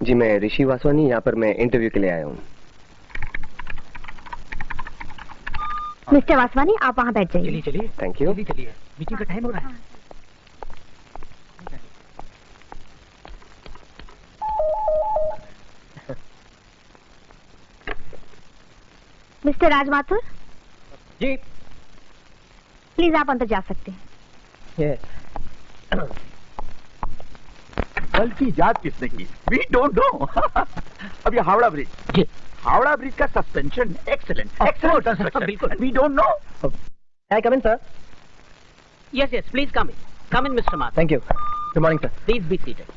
जी मैं ऋषि वासवानी, यहाँ पर मैं इंटरव्यू के लिए आया हूँ। मिस्टर वासवानी, आप वहाँ बैठ जाइए। चलिए चलिए। Thank you. चलिए, मीटिंग का टाइम हो रहा है। मिस्टर राज माथुर जी। प्लीज आप अंदर जा सकते हैं। कल की जांच किसने की? We don't know. अब ये हावड़ा ब्रिज, जी। हावड़ा ब्रिज का सस्पेंशन एक्सीलेंट एक्सीलेंट। बिल्कुल। We don't know. Can I come in, sir? Yes, yes, please come in. Come in, Mr. Mathur. Thank you. Good morning, sir. Please be seated.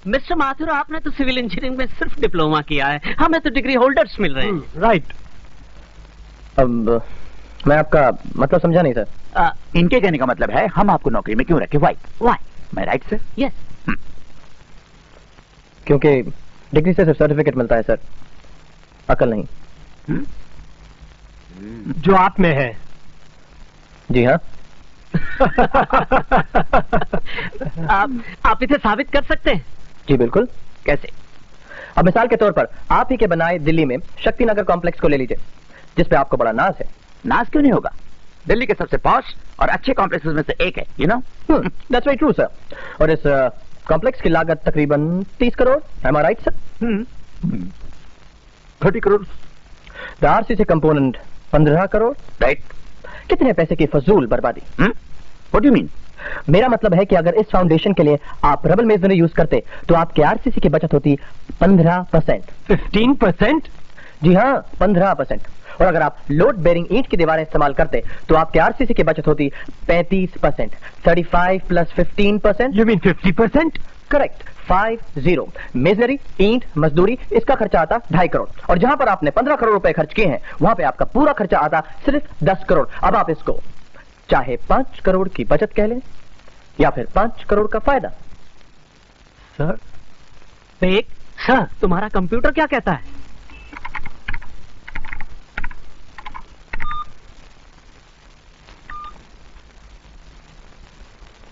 Mister Mathur, आपने तो civil engineering में सिर्फ diploma किया है, हमें तो degree holders मिल रहे हैं। Right. अब मैं आपका मतलब समझा नहीं, सर। इनके कहने का मतलब है हम आपको नौकरी में क्यों रखे? वाई? Why? मैं राइट सर? Yes. क्योंकि डिग्री से सिर्फ सर्टिफिकेट मिलता है, सर, अकल नहीं। जो आप में है। जी हाँ। आप इसे साबित कर सकते हैं? जी बिल्कुल। कैसे? अब मिसाल के तौर पर आप ही के बनाए दिल्ली में शक्ति नगर कॉम्प्लेक्स को ले लीजिए, जिस पे आपको बड़ा नाज है। नाज क्यों नहीं होगा? दिल्ली के सबसे पॉश और अच्छे कॉम्प्लेक्सेस में से एक है, you know. That's very true, sir. और इस कॉम्प्लेक्स की लागत तकरीबन 30 crore. Am I right, sir? 30 crore. The RCC component 15 crore. Right. कितने पैसे की फजूल बर्बादी। What do mean? मेरा मतलब है कि अगर इस फाउंडेशन के लिए आप रबल मेसनरी यूज करते तो आपके आरसीसी की बचत होती 15%। 15%? जी हाँ, 15%। और अगर आप लोड बेरिंग ईंट की दीवारें इस्तेमाल करते तो आपके आरसीसी की बचत होती 35%। 35 plus 15%। You mean 50%? Correct, 50। Masonry, ईंट, मजदूरी, इसका खर्चा आता 2.5 करोड़। और जहां पर आपने 15 करोड़ रुपए खर्च किए हैं वहां पे आपका पूरा खर्चा आता सिर्फ 10 करोड़। अब आप इसको चाहे 5 करोड़ की बचत कह लें या फिर 5 करोड़ का फायदा। सर, सर, तुम्हारा कंप्यूटर क्या कहता है?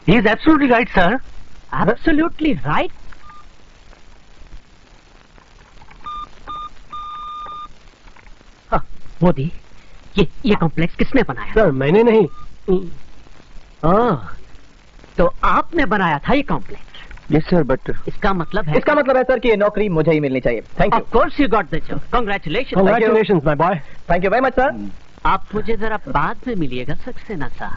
he is absolutely right, sir. Absolutely right. हाँ, मोदी, ये कॉम्प्लेक्स किसने बनाया? सर, मैंने नहीं। तो आपने बनाया था ये कॉम्प्लेक्स? यस सर, बट इसका मतलब है सर कि ये नौकरी मुझे ही मिलनी चाहिए। Thank you. Of course you got the job. Congratulation. Congratulations, my boy. Thank you very much, sir. आप मुझे जरा बाद में मिलिएगा सक्सेना साहब।